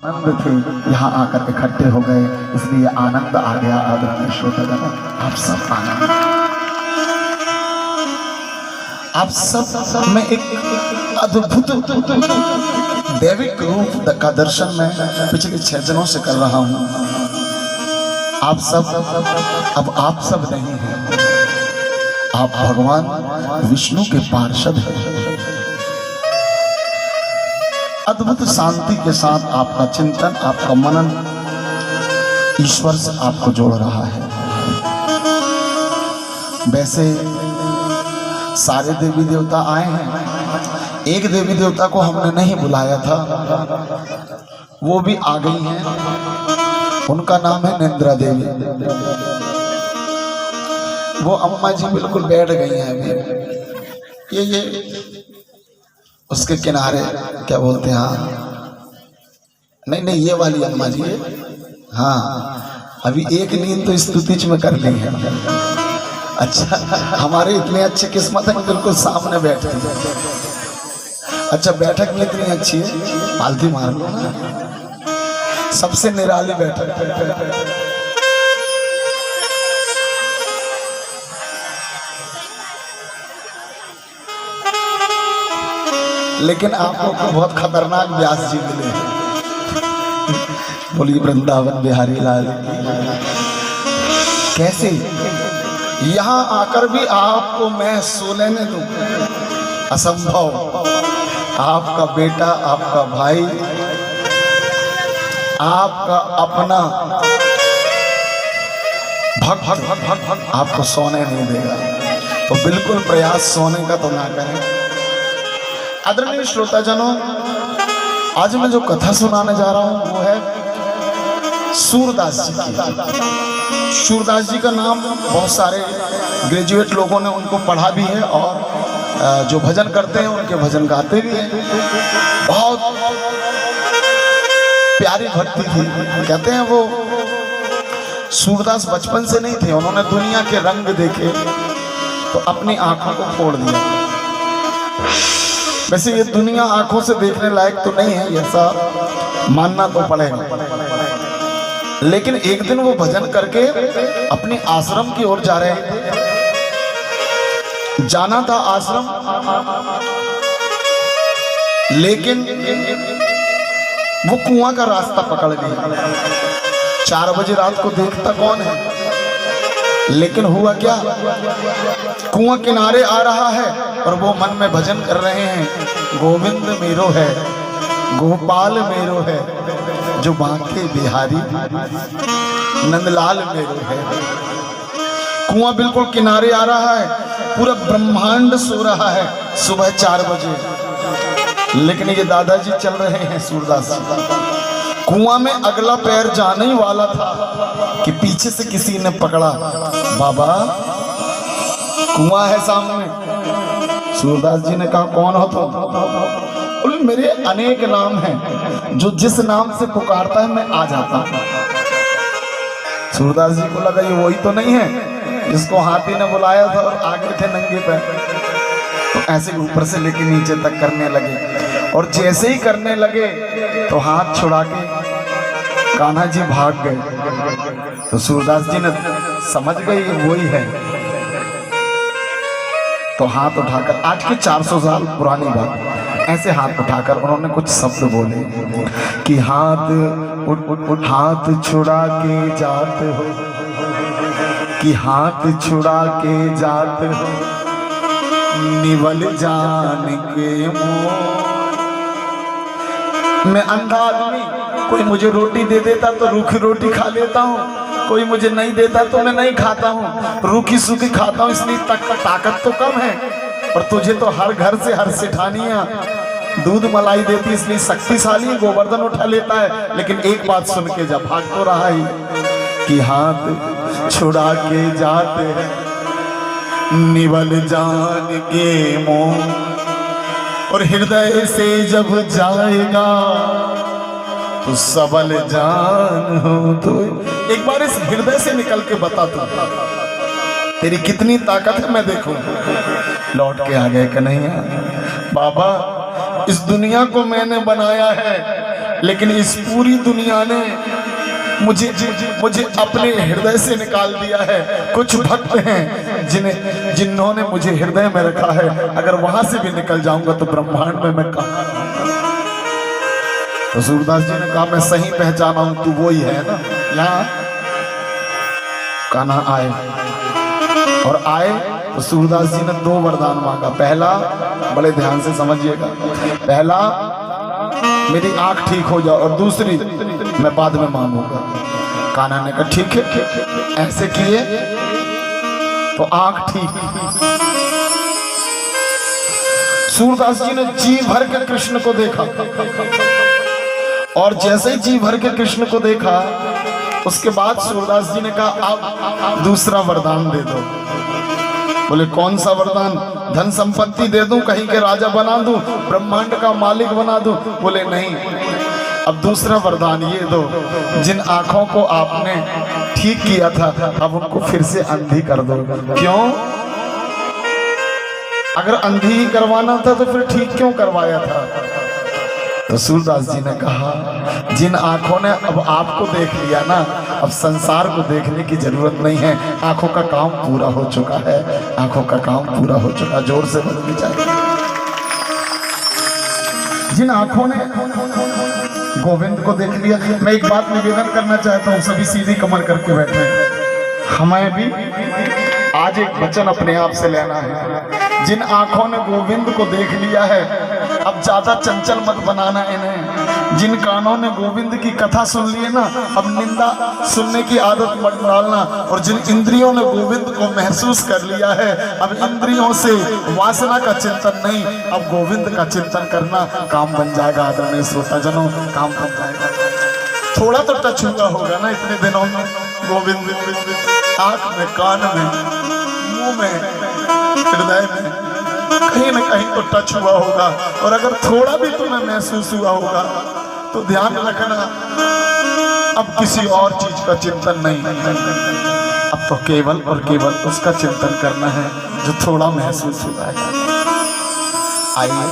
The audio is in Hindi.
आनंद थे यहाँ आकर इकट्ठे हो गए, इसलिए आनंद आ गया। आदरणीय श्रोतागण, आप सब आनंद, आप सब में एक अद्भुत दैविक रूप का दर्शन मैं पिछले 6 दिनों से कर रहा हूँ। आप सब अब आप सब नहीं हैं, आप भगवान विष्णु के पार्षद हैं। अद्भुत शांति के साथ आपका चिंतन, आपका मनन ईश्वर से आपको जोड़ रहा है। वैसे सारे देवी देवता आए हैं, एक देवी देवता को हमने नहीं बुलाया था, वो भी आ गई हैं। उनका नाम है निंद्रा देवी। वो अम्मा जी बिल्कुल बैठ गई हैं अभी, ये उसके किनारे क्या बोलते हैं, हाँ नहीं ये वाली अम्मा जी है। हाँ, अभी एक नींद तो स्तुति में कर ली है। अच्छा, हमारे इतने अच्छे किस्मत है, बिल्कुल सामने बैठे हैं। अच्छा, बैठक में इतनी अच्छी है, पालती मार लो ना, सबसे निराली बैठक। लेकिन आप लोग को बहुत खतरनाक व्यास जी मिले हैं। बोलिए वृंदावन बिहारी लाल। कैसे यहाँ आकर भी आपको मैं सो लेने दूं? असंभव। आपका बेटा, आपका भाई, आपका अपना भक्त आपको सोने नहीं देगा, तो बिल्कुल प्रयास सोने का तो ना करें। आदरणीय श्रोताजनों, आज मैं जो कथा सुनाने जा रहा हूं वो है सूरदास जी की। सूरदास जी का नाम बहुत सारे ग्रेजुएट लोगों ने उनको पढ़ा भी है, और जो भजन करते हैं उनके भजन गाते भी हैं। बहुत प्यारी भक्ति थी। कहते हैं वो सूरदास बचपन से नहीं थे, उन्होंने दुनिया के रंग देखे तो अपनी आंखों को फोड़ दिया। वैसे ये दुनिया आंखों से देखने लायक तो नहीं है, ऐसा मानना तो पड़ेगा। लेकिन एक दिन वो भजन करके अपने आश्रम की ओर जा रहे थे। जाना था आश्रम, लेकिन वो कुआं का रास्ता पकड़ लिया। 4 बजे रात को देखता कौन है, लेकिन हुआ क्या, कुआं किनारे आ रहा है और वो मन में भजन कर रहे हैं, गोविंद मेरो है, गोपाल मेरो है, जो बांके बिहारी नंदलाल मेरो है। कुआं बिल्कुल किनारे आ रहा है, पूरा ब्रह्मांड सो रहा है सुबह 4 बजे। लेकिन ये दादाजी चल रहे हैं सूरदास जी। कुआं में अगला पैर जाने ही वाला था कि पीछे से किसी ने पकड़ा, बाबा कुआं है सामने। सूरदास जी ने कहा, कौन हो तुम? बोले, मेरे अनेक नाम हैं, जो जिस नाम से पुकारता है मैं आ जाता हूं। सूरदास जी को लगा ये वही तो नहीं है जिसको हाथी ने बुलाया था और आगे थे नंगे पैर। तो ऐसे ऊपर से लेके नीचे तक करने लगे, और जैसे ही करने लगे तो हाथ छुड़ा के कान्हा जी भाग गए। तो सूरदास जी ने समझ गए ये वही है, तो हाथ उठाकर, आज के 400 साल पुरानी बात, ऐसे हाथ उठाकर उन्होंने कुछ शब्द बोले कि हाथ छुड़ा के जाते हो, कि हाथ छुड़ा के जाते हो, निवल जान के मुँह। मैं अंधा आदमी, कोई मुझे रोटी दे देता तो रूखी रोटी खा लेता हूँ, कोई मुझे नहीं देता तो मैं नहीं खाता हूँ, रूखी सूखी खाता हूँ, इसलिए ताकत तो कम है। और तुझे तो हर घर से हर सेठानियाँ दूध मलाई देती, इसलिए शक्तिशाली गोवर्धन उठा लेता है। लेकिन एक बात सुन के जब भाग तो रहा ही कि हाथ छुड़ा के जाते हैं, निवल जान के मोह, और हृदय से जब जाएगा तो सबल जान हो। तो एक बार इस हृदय से निकल के बता तू, तेरी कितनी ताकत है मैं देखूं। लौट के आ गए कन्हैया, बाबा इस दुनिया को मैंने बनाया है, लेकिन इस पूरी दुनिया ने मुझे अपने हृदय से निकाल दिया है। कुछ भक्त हैं जिन्होंने मुझे हृदय में रखा है, अगर वहां से भी निकल जाऊंगा तो ब्रह्मांड में मैं कहां। तो सूरदास जी ने कहा मैं सही पहचाना हूं, तू वो ही है ना। यहाँ कान्हा आए और आए तो सूरदास जी ने 2 वरदान मांगा। पहला, बड़े ध्यान से समझिएगा, पहला मेरी आंख ठीक हो जाओ, और दूसरी मैं बाद में मांगूंगा। कान्हा ने कहा ठीक है। ऐसे किए तो आंख ठीक। सूरदास जी ने जी भर के कृष्ण को देखा, और जैसे ही जी भर के कृष्ण को देखा उसके बाद सूरदास जी ने कहा अब दूसरा वरदान दे दो। बोले कौन सा वरदान? धन संपत्ति दे दूं, कहीं के राजा बना दूं, ब्रह्मांड का मालिक बना दूं? बोले नहीं, अब दूसरा वरदान ये दो, जिन आंखों को आपने ठीक किया था अब उनको फिर से अंधी कर दो। क्यों? अगर अंधी ही करवाना था तो फिर ठीक क्यों करवाया था? तो सूरदास जी ने कहा जिन आंखों ने अब आपको देख लिया ना, अब संसार को देखने की जरूरत नहीं है। आंखों का काम पूरा हो चुका है, आंखों का काम पूरा हो चुका। जोर से बोलनी चाहिए। जिन आंखों ने गोविंद को देख लिया। मैं एक बात निवेदन करना चाहता हूँ, सभी सीधी कमर करके बैठे। हमें भी आज एक वचन अपने आप से लेना है। जिन आंखों ने गोविंद को देख लिया है अब ज्यादा चंचल मत बनाना इन्हें। जिन कानों ने गोविंद की कथा सुन ली है ना, अब निंदा सुनने की आदत मत डालना। और जिन इंद्रियों ने गोविंद को महसूस कर लिया है, अब इंद्रियों से वासना का चिंतन नहीं, अब गोविंद का चिंतन करना काम बन जाएगा। आदरणीय श्रोताजनों, काम बन जाएगा। थोड़ा तो टच हुआ होगा ना इतने दिनों में गोविंद, आंख में, कान में, मुंह में, हृदय में, कहीं न कहीं तो टच हुआ होगा। और अगर थोड़ा भी तुम्हें महसूस हुआ होगा तो ध्यान रखना, अब किसी और चीज का चिंतन नहीं, अब तो केवल और केवल उसका चिंतन करना है जो थोड़ा महसूस हुआ है। आइए